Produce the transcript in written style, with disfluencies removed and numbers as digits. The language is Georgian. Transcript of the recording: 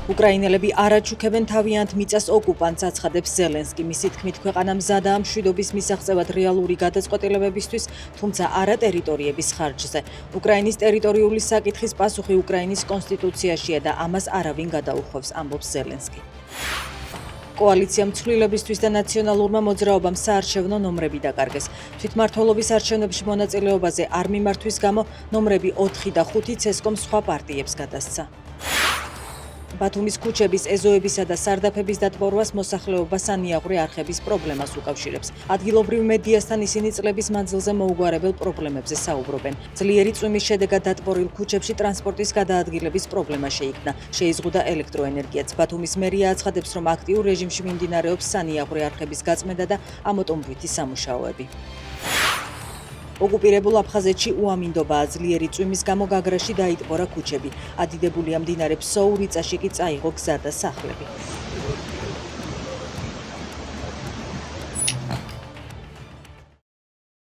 უკრაინელები არაჩუქებენ თავიანთ მიწას ოკუპანტს, აცხადებს ზელენსკი. მისი თქმით, ქვეყანა მზადაა მშვიდობის მისაღწევად რეალური გადაწყვეტილებებისთვის, თუმცა არა ტერიტორიების ხარჯზე. უკრაინის ტერიტორიული საკითხის პასუხი უკრაინის კონსტიტუციაშია და ამას არავინ გადაუხვევს, ამბობს ზელენსკი. კოალიციამ ცვლილებისთვის და ნაციონალურმა მოძრაობამ საარჩევნო ნომრები დაკარგეს. თვითმმართველობის არჩევნებში მონაწილეობაზე არ მიმართვის გამო ნომრები 4 და 5 ცესკომ სხვა პარტიებს გადასცა. ბათუმის ქუჩების, ეზოებისა და სარდაფების დატბორვას მოსახლეობა სანიაღვრე არხების პრობლემას უკავშირებს. ადგილობრივ მედიასთან ისინი წლების მანძილზე მოუგვარებელ პრობლემებზე საუბრობენ. ძლიერი წვიმის შედეგად დატბორილ ქუჩებში ტრანსპორტის გადაადგილების პრობლემა შეიქმნა. შეიზღუდა ელექტროენერგიაც. ბათუმის მერია აცხადებს, რომ აქტიურ რეჟიმში მიმდინარეობს სანიაღვრე არხების გაწმენდა და ამოტომბვითი სამუშაოები. ოკუპირებულ აფხაზეთში უამინდობაა. ძლიერი წვიმის გამო გაგრაში დაიტბორა ქუჩები. ადიდებულია მდინარე ფსოუ, რიწაში კი წაიღო გზა და სახლები.